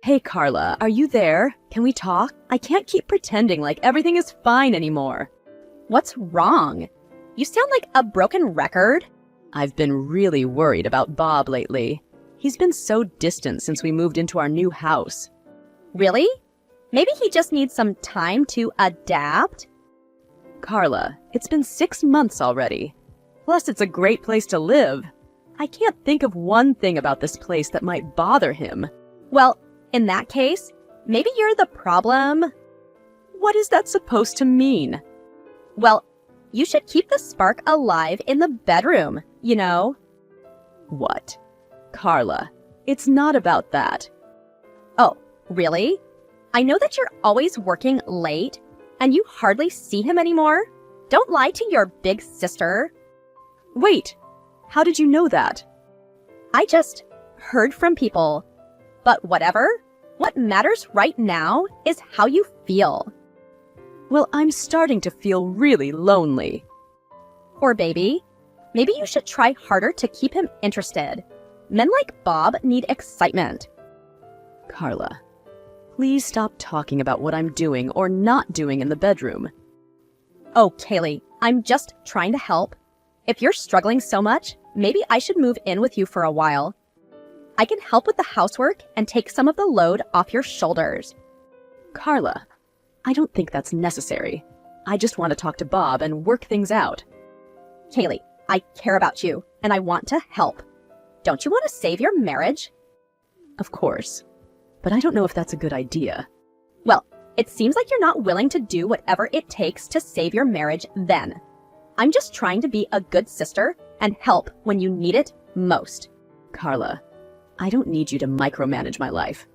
Hey Carla, are you there? Can we talk? I can't keep pretending like everything is fine anymore. What's wrong? You sound like a broken record. I've been really worried about Bob lately. He's been so distant since we moved into our new house. Really? Maybe he just needs some time to adapt? Carla, it's been 6 months already. Plus, it's a great place to live. I can't think of one thing about this place that might bother him. Well, in that case, maybe you're the problem. What is that supposed to mean? Well, you should keep the spark alive in the bedroom, you know? What? Carla, it's not about that. Oh, really? I know that you're always working late, and you hardly see him anymore. Don't lie to your big sister. Wait, how did you know that? I just heard from people. But whatever, what matters right now is how you feel. Well, I'm starting to feel really lonely. Poor baby. Maybe you should try harder to keep him interested. Men like Bob need excitement. Carla, please stop talking about what I'm doing or not doing in the bedroom. Oh, Kaylee, I'm just trying to help. If you're struggling so much, maybe I should move in with you for a while. I can help with the housework and take some of the load off your shoulders. Carla, I don't think that's necessary. I just want to talk to Bob and work things out. Kaylee, I care about you, and I want to help. Don't you want to save your marriage? Of course, but I don't know if that's a good idea. Well, it seems like you're not willing to do whatever it takes to save your marriage then. I'm just trying to be a good sister and help when you need it most. Carla, I don't need you to micromanage my life.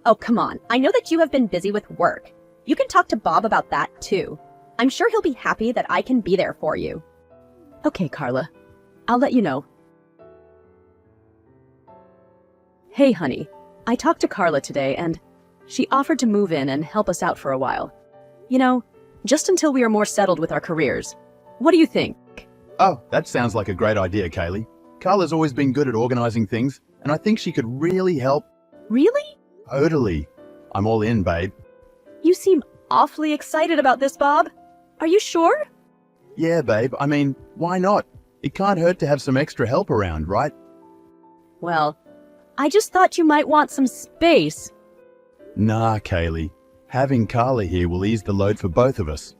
Oh, come on. I know that you have been busy with work. You can talk to Bob about that, too. I'm sure he'll be happy that I can be there for you. Okay, Carla. I'll let you know. Hey, honey. I talked to Carla today, and she offered to move in and help us out for a while. You know, just until we are more settled with our careers. What do you think? Oh, that sounds like a great idea, Kaylee. Carla's always been good at organizing things, and I think she could really help. Really? Totally. I'm all in, babe. You seem awfully excited about this, Bob. Are you sure? Yeah, babe. I mean, why not? It can't hurt to have some extra help around, right? Well, I just thought you might want some space. Nah, Kaylee. Having Carla here will ease the load for both of us.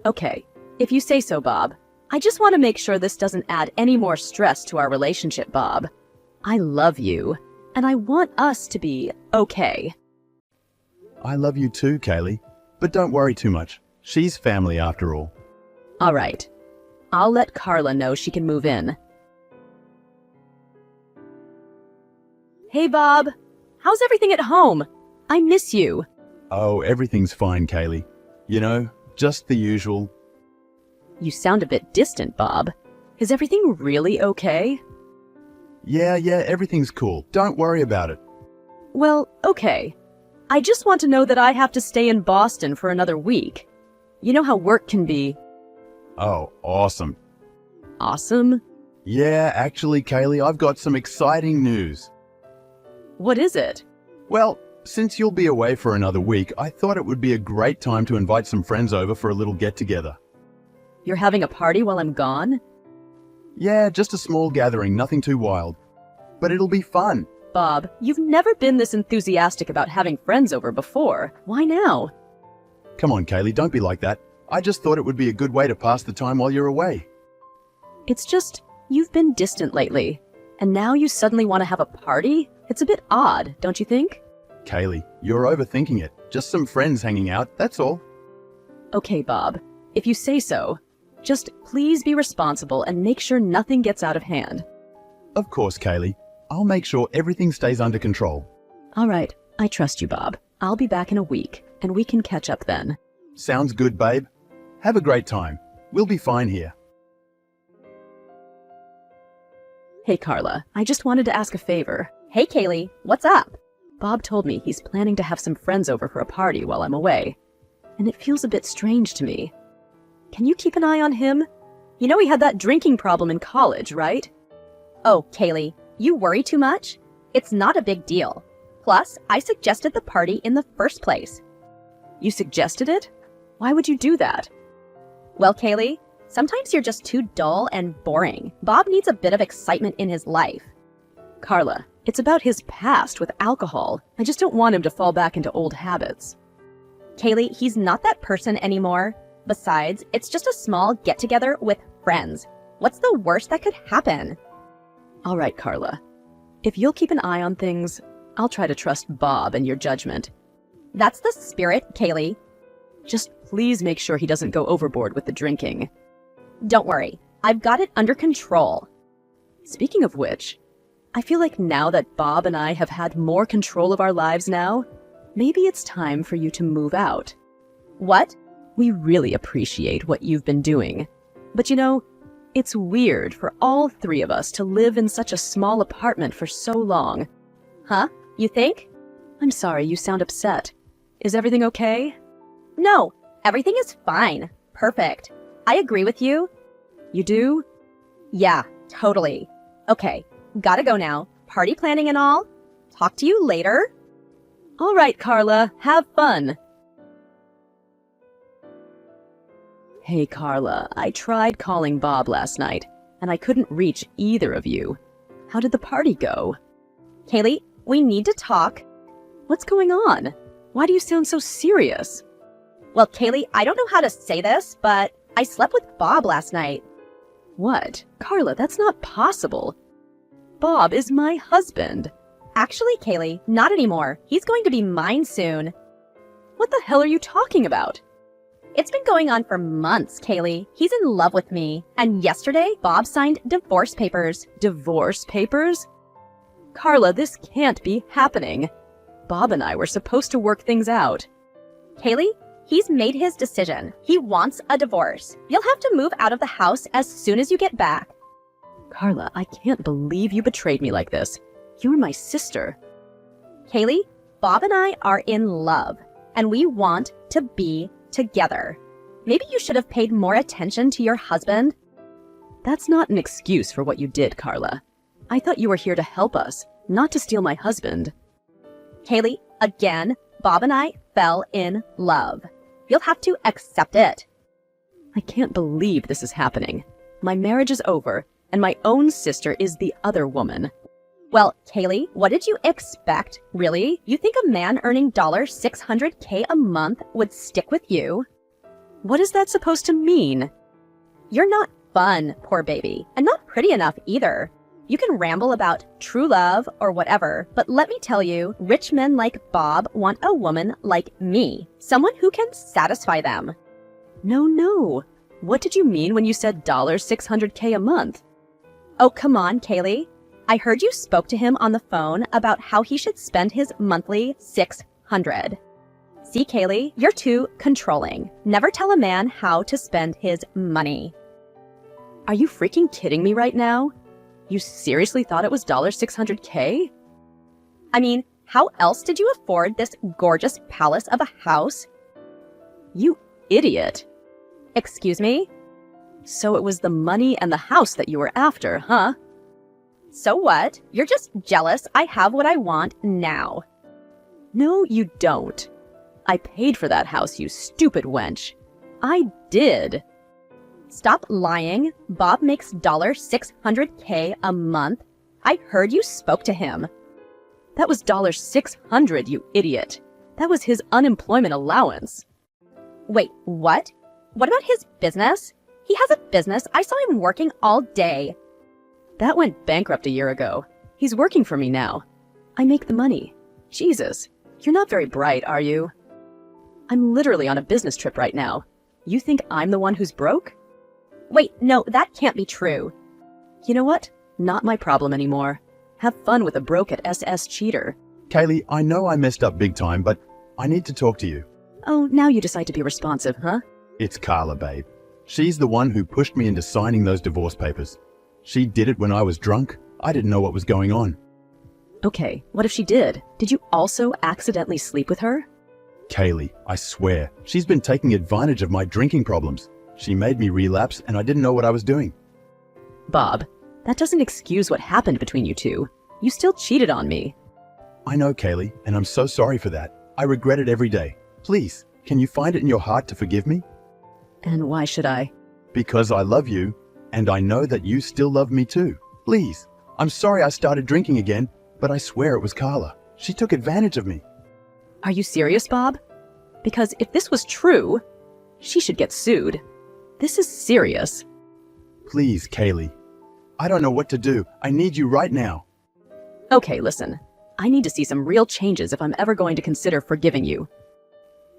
Okay, if you say so, Bob. I just want to make sure this doesn't add any more stress to our relationship, Bob. I love you, and I want us to be okay. I love you too, Kaylee. But don't worry too much. She's family after all. All right. I'll let Carla know she can move in. Hey, Bob. How's everything at home? I miss you. Oh, everything's fine, Kaylee. You know, just the usual. You sound a bit distant, Bob. Is everything really okay? Yeah, everything's cool. Don't worry about it. Well, okay. I just want to know that I have to stay in Boston for another week. You know how work can be. Oh, awesome. Awesome? Yeah, actually, Kaylee, I've got some exciting news. What is it? Well, since you'll be away for another week, I thought it would be a great time to invite some friends over for a little get-together. You're having a party while I'm gone? Yeah, just a small gathering, nothing too wild. But it'll be fun. Bob, you've never been this enthusiastic about having friends over before. Why now? Come on, Kaylee, don't be like that. I just thought it would be a good way to pass the time while you're away. It's just, you've been distant lately. And now you suddenly want to have a party? It's a bit odd, don't you think? Kaylee, you're overthinking it. Just some friends hanging out, that's all. Okay, Bob. If you say so. Just please be responsible and make sure nothing gets out of hand. Of course, Kaylee. I'll make sure everything stays under control. All right. I trust you, Bob. I'll be back in a week, and we can catch up then. Sounds good, babe. Have a great time. We'll be fine here. Hey, Carla. I just wanted to ask a favor. Hey, Kaylee, what's up? Bob told me he's planning to have some friends over for a party while I'm away. And it feels a bit strange to me. Can you keep an eye on him? You know he had that drinking problem in college, right? Oh, Kaylee, you worry too much? It's not a big deal. Plus, I suggested the party in the first place. You suggested it? Why would you do that? Well, Kaylee, sometimes you're just too dull and boring. Bob needs a bit of excitement in his life. Carla, it's about his past with alcohol. I just don't want him to fall back into old habits. Kaylee, he's not that person anymore. Besides, it's just a small get-together with friends. What's the worst that could happen? All right, Carla. If you'll keep an eye on things, I'll try to trust Bob and your judgment. That's the spirit, Kaylee. Just please make sure he doesn't go overboard with the drinking. Don't worry, I've got it under control. Speaking of which, I feel like now that Bob and I have had more control of our lives now, maybe it's time for you to move out. What? We really appreciate what you've been doing. But you know, it's weird for all three of us to live in such a small apartment for so long. Huh? You think? I'm sorry, you sound upset. Is everything okay? No, everything is fine. Perfect. I agree with you. You do? Yeah, totally. Okay, gotta go now. Party planning and all. Talk to you later. All right, Carla, have fun. Hey, Carla, I tried calling Bob last night, and I couldn't reach either of you. How did the party go? Kaylee, we need to talk. What's going on? Why do you sound so serious? Well, Kaylee, I don't know how to say this, but I slept with Bob last night. What? Carla, that's not possible. Bob is my husband. Actually, Kaylee, not anymore. He's going to be mine soon. What the hell are you talking about? It's been going on for months, Kaylee. He's in love with me. And yesterday, Bob signed divorce papers. Divorce papers? Carla, this can't be happening. Bob and I were supposed to work things out. Kaylee, he's made his decision. He wants a divorce. You'll have to move out of the house as soon as you get back. Carla, I can't believe you betrayed me like this. You're my sister. Kaylee, Bob and I are in love, and we want to be together. Maybe you should have paid more attention to your husband. That's not an excuse for what you did, Carla. I thought you were here to help us, not to steal my husband. Kaylee, again, Bob and I fell in love. You'll have to accept it. I can't believe this is happening. My marriage is over, and my own sister is the other woman. Well, Kaylee, what did you expect? Really? You think a man earning $600K a month would stick with you? What is that supposed to mean? You're not fun, poor baby, and not pretty enough either. You can ramble about true love or whatever, but let me tell you, rich men like Bob want a woman like me, someone who can satisfy them. No. What did you mean when you said $600K a month? Oh, come on, Kaylee. I heard you spoke to him on the phone about how he should spend his monthly $600. See, Kaylee, you're too controlling. Never tell a man how to spend his money. Are you freaking kidding me right now? You seriously thought it was $600K? I mean, how else did you afford this gorgeous palace of a house? You idiot. Excuse me? So it was the money and the house that you were after, huh? So what? You're just jealous I have what I want now. No, you don't. I paid for that house, you stupid wench. I did. Stop lying. Bob makes $600K a month. I heard you spoke to him. That was $600, you idiot. That was his unemployment allowance. Wait, what? What about his business? He has a business. I saw him working all day. That went bankrupt a year ago. He's working for me now. I make the money. Jesus, you're not very bright, are you? I'm literally on a business trip right now. You think I'm the one who's broke? Wait, no, that can't be true. You know what? Not my problem anymore. Have fun with a broke at SS cheater. Kaylee, I know I messed up big time, but I need to talk to you. Oh, now you decide to be responsive, huh? It's Carla, babe. She's the one who pushed me into signing those divorce papers. She did it when I was drunk. I didn't know what was going on. Okay, what if she did? Did you also accidentally sleep with her? Kaylee, I swear, she's been taking advantage of my drinking problems. She made me relapse and I didn't know what I was doing. Bob, that doesn't excuse what happened between you two. You still cheated on me. I know, Kaylee, and I'm so sorry for that. I regret it every day. Please, can you find it in your heart to forgive me? And why should I? Because I love you, and I know that you still love me too. Please, I'm sorry I started drinking again, but I swear it was Carla. She took advantage of me. Are you serious, Bob? Because if this was true, she should get sued. This is serious. Please, Kaylee. I don't know what to do. I need you right now. Okay, listen. I need to see some real changes if I'm ever going to consider forgiving you.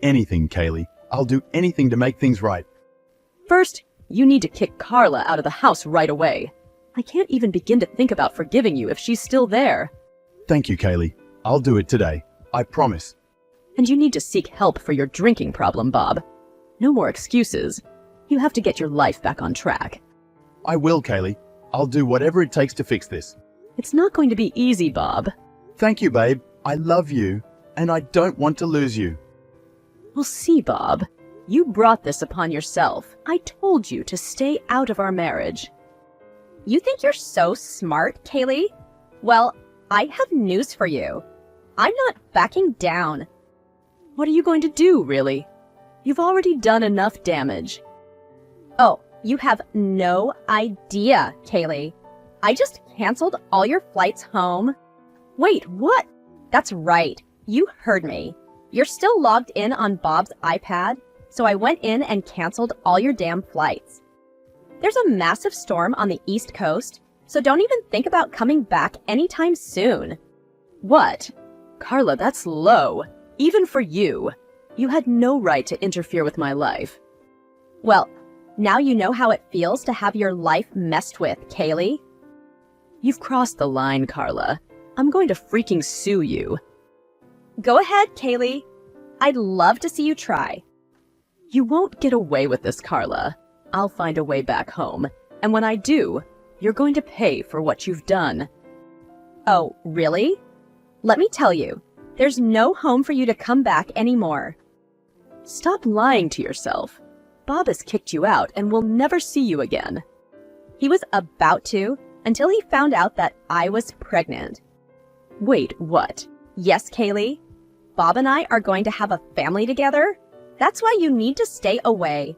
Anything, Kaylee. I'll do anything to make things right. First, you need to kick Carla out of the house right away. I can't even begin to think about forgiving you if she's still there. Thank you, Kaylee. I'll do it today. I promise. And you need to seek help for your drinking problem, Bob. No more excuses. You have to get your life back on track. I will, Kaylee. I'll do whatever it takes to fix this. It's not going to be easy, Bob. Thank you, babe. I love you, and I don't want to lose you. We'll see, Bob. You brought this upon yourself. I told you to stay out of our marriage. You think you're so smart, Kaylee? Well, I have news for you. I'm not backing down. What are you going to do, really? You've already done enough damage. Oh, you have no idea, Kaylee. I just canceled all your flights home. Wait, what? That's right. You heard me. You're still logged in on Bob's iPad, so I went in and canceled all your damn flights. There's a massive storm on the East Coast, so don't even think about coming back anytime soon. What? Carla, that's low. Even for you. You had no right to interfere with my life. Well, now you know how it feels to have your life messed with, Kaylee. You've crossed the line, Carla. I'm going to freaking sue you. Go ahead, Kaylee. I'd love to see you try. You won't get away with this, Carla. I'll find a way back home. And when I do, you're going to pay for what you've done. Oh, really? Let me tell you, there's no home for you to come back anymore. Stop lying to yourself. Bob has kicked you out and will never see you again. He was about to until he found out that I was pregnant. Wait, what? Yes, Kaylee. Bob and I are going to have a family together. That's why you need to stay away.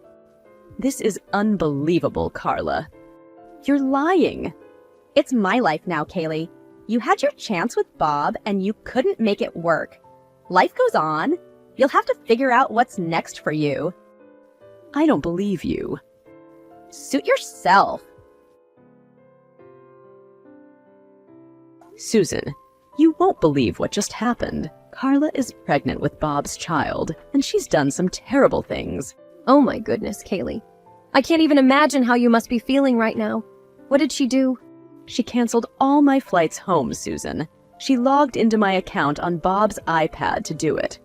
This is unbelievable, Carla. You're lying. It's my life now, Kaylee. You had your chance with Bob and you couldn't make it work. Life goes on. You'll have to figure out what's next for you. I don't believe you. Suit yourself. Susan, you won't believe what just happened. Carla is pregnant with Bob's child, and she's done some terrible things. Oh my goodness, Kaylee. I can't even imagine how you must be feeling right now. What did she do? She canceled all my flights home, Susan. She logged into my account on Bob's iPad to do it.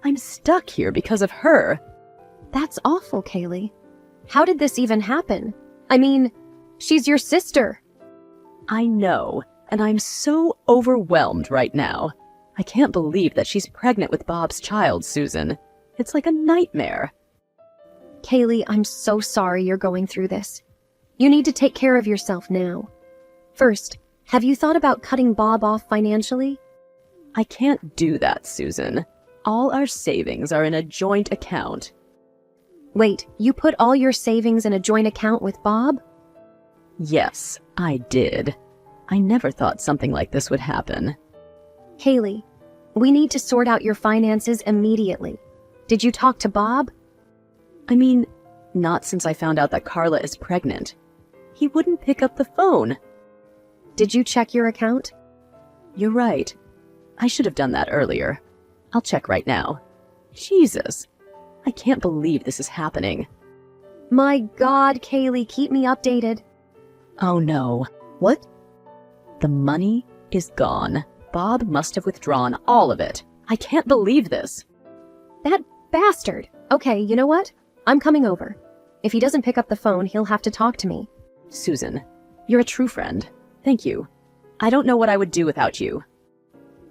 I'm stuck here because of her. That's awful, Kaylee. How did this even happen? I mean, she's your sister. I know, and I'm so overwhelmed right now. I can't believe that she's pregnant with Bob's child, Susan. It's like a nightmare. Kaylee, I'm so sorry you're going through this. You need to take care of yourself now. First, have you thought about cutting Bob off financially? I can't do that, Susan. All our savings are in a joint account. Wait, you put all your savings in a joint account with Bob? Yes, I did. I never thought something like this would happen. Kaylee, we need to sort out your finances immediately. Did you talk to Bob? I mean, not since I found out that Carla is pregnant. He wouldn't pick up the phone. Did you check your account? You're right. I should have done that earlier. I'll check right now. Jesus, I can't believe this is happening. My God, Kaylee, keep me updated. Oh no. What? The money is gone. Bob must have withdrawn all of it. I can't believe this. That bastard. Okay, you know what? I'm coming over. If he doesn't pick up the phone, he'll have to talk to me. Susan, you're a true friend. Thank you. I don't know what I would do without you.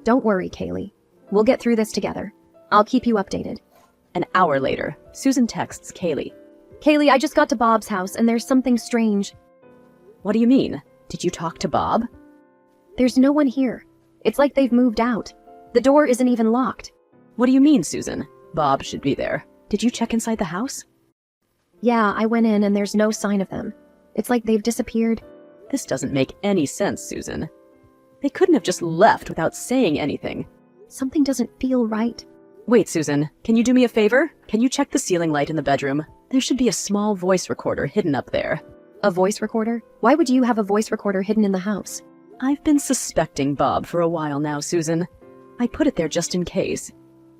Don't worry, Kaylee. We'll get through this together. I'll keep you updated. An hour later, Susan texts Kaylee. Kaylee, I just got to Bob's house and there's something strange. What do you mean? Did you talk to Bob? There's no one here. It's like they've moved out. The door isn't even locked. What do you mean, Susan? Bob should be there. Did you check inside the house? Yeah, I went in and there's no sign of them. It's like they've disappeared. This doesn't make any sense, Susan. They couldn't have just left without saying anything. Something doesn't feel right. Wait, Susan, can you do me a favor? Can you check the ceiling light in the bedroom? There should be a small voice recorder hidden up there. A voice recorder? Why would you have a voice recorder hidden in the house? I've been suspecting Bob for a while now, Susan. I put it there just in case.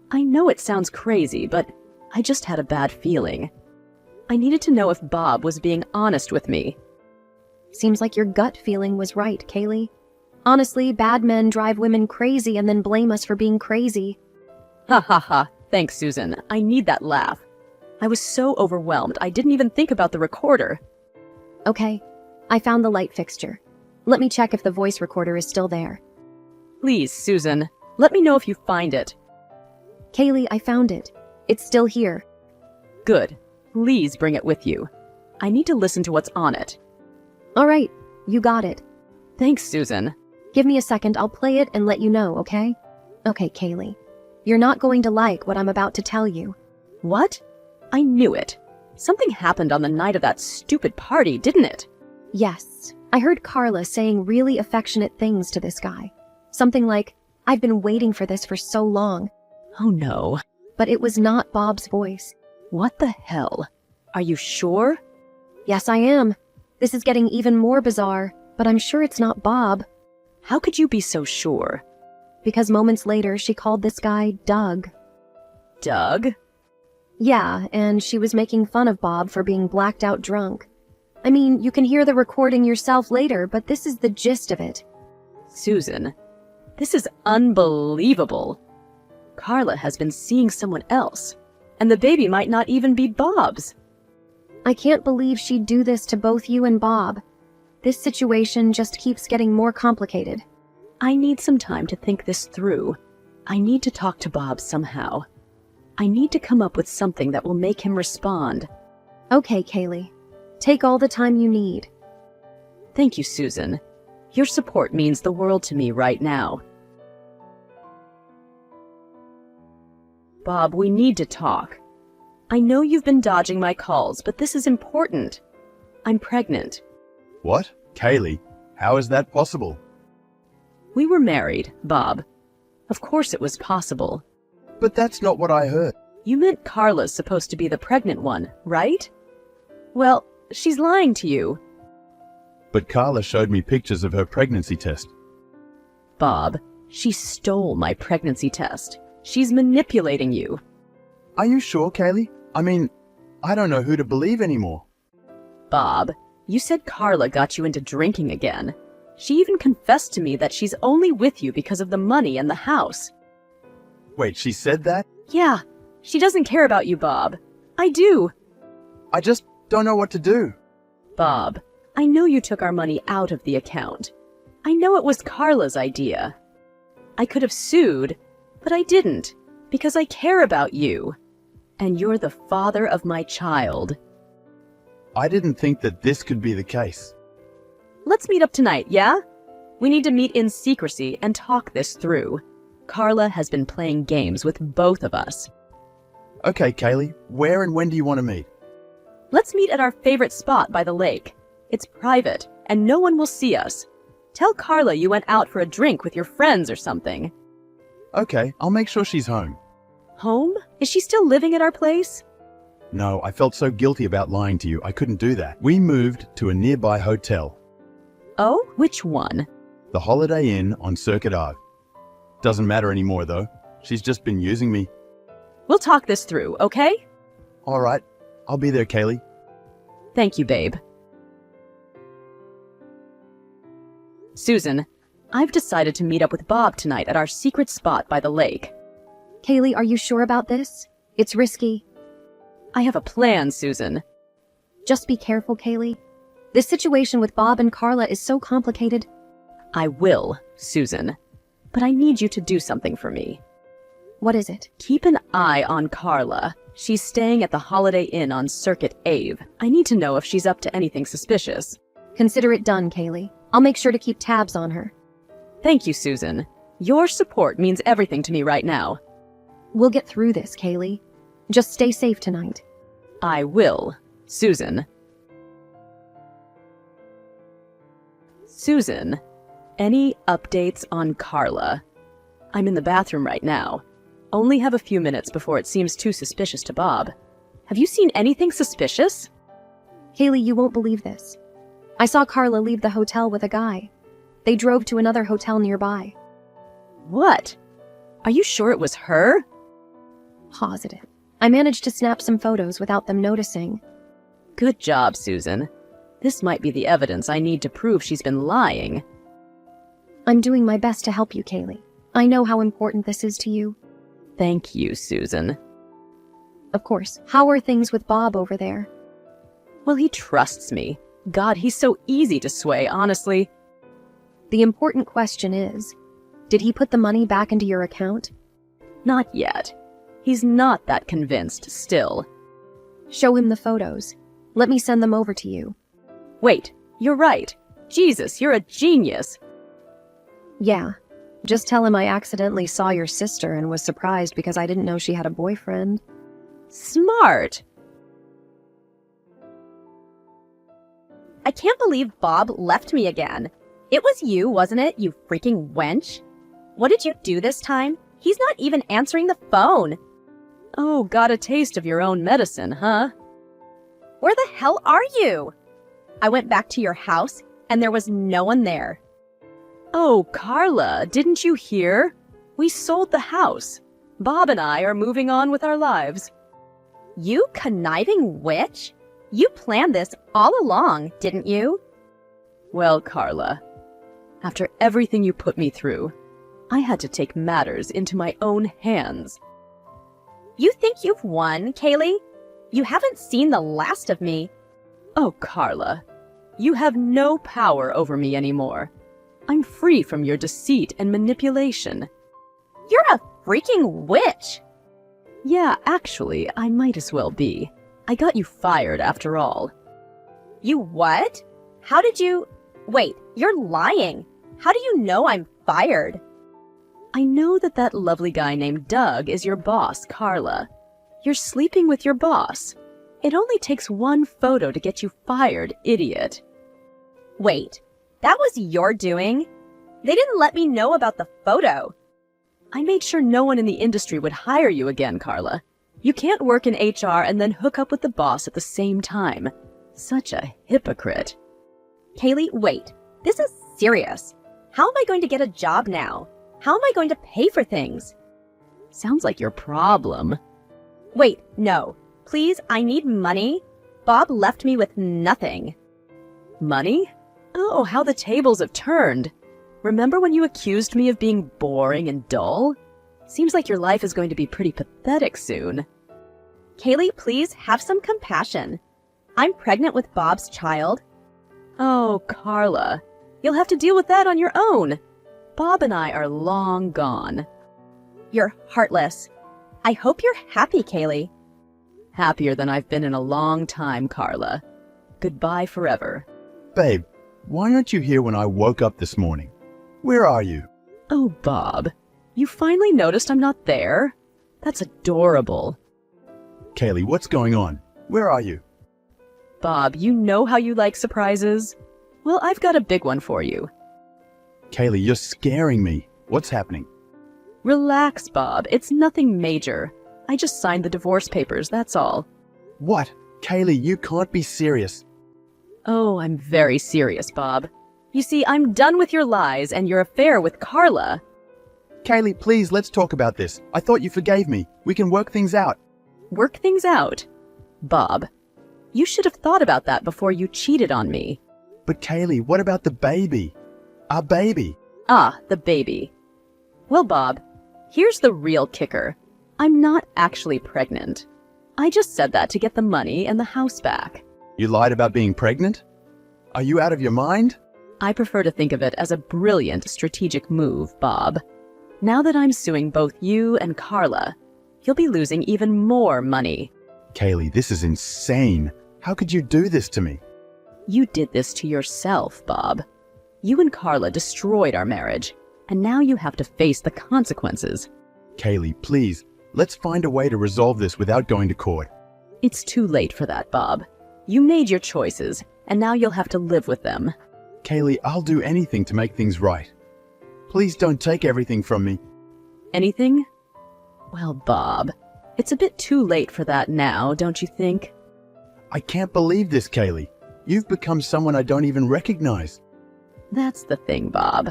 I know it sounds crazy, but I just had a bad feeling. I needed to know if Bob was being honest with me. Seems like your gut feeling was right, Kaylee. Honestly, bad men drive women crazy and then blame us for being crazy. Ha ha ha. Thanks, Susan. I need that laugh. I was so overwhelmed, I didn't even think about the recorder. Okay, I found the light fixture. Let me check if the voice recorder is still there. Please, Susan, let me know if you find it. Kaylee, I found it. It's still here. Good. Please bring it with you. I need to listen to what's on it. All right, you got it. Thanks, Susan. Give me a second, I'll play it and let you know, okay? Okay, Kaylee. You're not going to like what I'm about to tell you. What? I knew it. Something happened on the night of that stupid party, didn't it? Yes, I heard Carla saying really affectionate things to this guy. Something like, I've been waiting for this for so long. Oh no. But it was not Bob's voice. What the hell? Are you sure? Yes, I am. This is getting even more bizarre, but I'm sure it's not Bob. How could you be so sure? Because moments later, she called this guy Doug. Doug? Yeah, and she was making fun of Bob for being blacked out drunk. I mean, you can hear the recording yourself later, but this is the gist of it. Susan, this is unbelievable. Carla has been seeing someone else, and the baby might not even be Bob's. I can't believe she'd do this to both you and Bob. This situation just keeps getting more complicated. I need some time to think this through. I need to talk to Bob somehow. I need to come up with something that will make him respond. Okay, Kaylee. Take all the time you need. Thank you, Susan. Your support means the world to me right now. Bob, we need to talk. I know you've been dodging my calls, but this is important. I'm pregnant. What? Kaylee, how is that possible? We were married, Bob. Of course it was possible. But that's not what I heard. You meant Carla's supposed to be the pregnant one, right? Well, she's lying to you. But Carla showed me pictures of her pregnancy test. Bob, she stole my pregnancy test. She's manipulating you. Are you sure, Kaylee? I mean, I don't know who to believe anymore. Bob, you said Carla got you into drinking again. She even confessed to me that she's only with you because of the money and the house. Wait, she said that? Yeah, she doesn't care about you, Bob. I do. I just don't know what to do. Bob, I know you took our money out of the account. I know it was Carla's idea. I could have sued, but I didn't, because I care about you. And you're the father of my child. I didn't think that this could be the case. Let's meet up tonight, yeah? We need to meet in secrecy and talk this through. Carla has been playing games with both of us. Okay, Kaylee, where and when do you want to meet? Let's meet at our favorite spot by the lake. It's private, and no one will see us. Tell Carla you went out for a drink with your friends or something. Okay, I'll make sure she's home. Home? Is she still living at our place? No, I felt so guilty about lying to you, I couldn't do that. We moved to a nearby hotel, Oh, which one? the Holiday Inn on Circuit Ave. Doesn't matter anymore, though. She's just been using me. We'll talk this through, okay? All right, I'll be there, Kaylee. Thank you, babe. Susan, I've decided to meet up with Bob tonight at our secret spot by the lake. Kaylee, are you sure about this? It's risky. I have a plan, Susan. Just be careful, Kaylee. This situation with Bob and Carla is so complicated. I will, Susan. But I need you to do something for me. What is it? Keep an eye on Carla. She's staying at the Holiday Inn on Circuit Ave. I need to know if she's up to anything suspicious. Consider it done, Kaylee. I'll make sure to keep tabs on her. Thank you, Susan. Your support means everything to me right now. We'll get through this, Kaylee. Just stay safe tonight. I will, Susan. Susan, any updates on Carla? I'm in the bathroom right now. Only have a few minutes before it seems too suspicious to Bob. Have you seen anything suspicious? Kaylee, you won't believe this. I saw Carla leave the hotel with a guy. They drove to another hotel nearby. What? Are you sure it was her? Positive. I managed to snap some photos without them noticing. Good job, Susan. This might be the evidence I need to prove she's been lying. I'm doing my best to help you, Kaylee. I know how important this is to you. Thank you, Susan. Of course. How are things with Bob over there? Well, he trusts me. God, he's so easy to sway, honestly. The important question is, did he put the money back into your account? Not yet. He's not that convinced still. Show him the photos. Let me send them over to you. Wait, you're right. Jesus, you're a genius. Yeah. Just tell him I accidentally saw your sister and was surprised because I didn't know she had a boyfriend. Smart. I can't believe Bob left me again. It was you, wasn't it, you freaking wench? What did you do this time? He's not even answering the phone. Oh, got a taste of your own medicine, huh? Where the hell are you? I went back to your house, and there was no one there. Oh, Carla, didn't you hear? We sold the house. Bob and I are moving on with our lives. You conniving witch? You planned this all along, didn't you? Well, Carla, after everything you put me through, I had to take matters into my own hands. You think you've won, Kaylee? You haven't seen the last of me. Oh, Carla, you have no power over me anymore. I'm free from your deceit and manipulation. You're a freaking witch! Yeah, actually, I might as well be. I got you fired after all. You what? How did you... Wait, you're lying. How do you know I'm fired? I know that lovely guy named Doug is your boss, Carla. You're sleeping with your boss. It only takes one photo to get you fired, idiot. Wait, that was your doing? They didn't let me know about the photo. I made sure no one in the industry would hire you again, Carla. You can't work in HR and then hook up with the boss at the same time. Such a hypocrite. Kaylee, wait. This is serious. How am I going to get a job now? How am I going to pay for things? Sounds like your problem. Wait, no. Please, I need money. Bob left me with nothing. Money? Oh, how the tables have turned. Remember when you accused me of being boring and dull? Seems like your life is going to be pretty pathetic soon. Kaylee, please have some compassion. I'm pregnant with Bob's child. Oh, Carla, you'll have to deal with that on your own. Bob and I are long gone. You're heartless. I hope you're happy, Kaylee. Happier than I've been in a long time, Carla. Goodbye forever. Babe, why aren't you here when I woke up this morning? Where are you? Oh, Bob, you finally noticed I'm not there? That's adorable. Kaylee, what's going on? Where are you? Bob, you know how you like surprises? Well, I've got a big one for you. Kaylee, you're scaring me. What's happening? Relax, Bob. It's nothing major. I just signed the divorce papers, that's all. What? Kaylee, you can't be serious. Oh, I'm very serious, Bob. You see, I'm done with your lies and your affair with Carla. Kaylee, please, let's talk about this. I thought you forgave me. We can work things out. Work things out? Bob, you should have thought about that before you cheated on me. But Kaylee, what about the baby? Our baby. Ah, the baby. Well, Bob, here's the real kicker. I'm not actually pregnant. I just said that to get the money and the house back. You lied about being pregnant? Are you out of your mind? I prefer to think of it as a brilliant strategic move, Bob. Now that I'm suing both you and Carla, you'll be losing even more money. Kaylee, this is insane. How could you do this to me? You did this to yourself, Bob. You and Carla destroyed our marriage. And now you have to face the consequences. Kaylee, please, let's find a way to resolve this without going to court. It's too late for that, Bob. You made your choices, and now you'll have to live with them. Kaylee, I'll do anything to make things right. Please don't take everything from me. Anything? Well, Bob, it's a bit too late for that now, don't you think? I can't believe this, Kaylee. You've become someone I don't even recognize. That's the thing, Bob.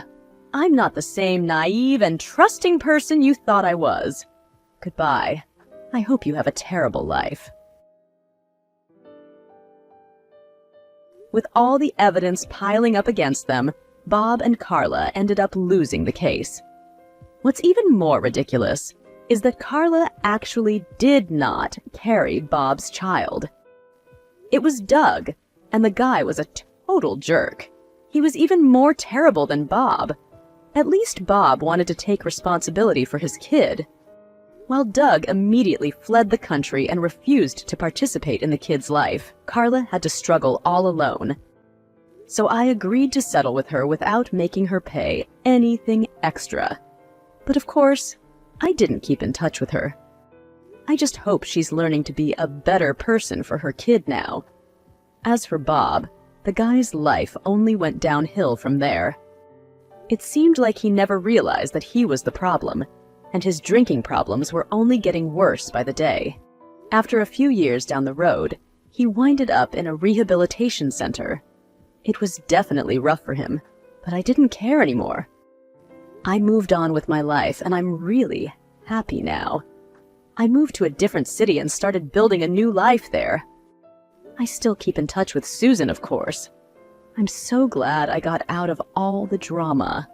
I'm not the same naive and trusting person you thought I was. Goodbye. I hope you have a terrible life. With all the evidence piling up against them, Bob and Carla ended up losing the case. What's even more ridiculous is that Carla actually did not carry Bob's child. It was Doug, and the guy was a total jerk. He was even more terrible than Bob. At least Bob wanted to take responsibility for his kid, while Doug immediately fled the country and refused to participate in the kid's life. Carla had to struggle all alone. So I agreed to settle with her without making her pay anything extra. But of course, I didn't keep in touch with her. I just hope she's learning to be a better person for her kid now. As for Bob, the guy's life only went downhill from there. It seemed like he never realized that he was the problem, and his drinking problems were only getting worse by the day. After a few years down the road, he winded up in a rehabilitation center. It was definitely rough for him, but I didn't care anymore. I moved on with my life, and I'm really happy now. I moved to a different city and started building a new life there. I still keep in touch with Susan, of course. I'm so glad I got out of all the drama.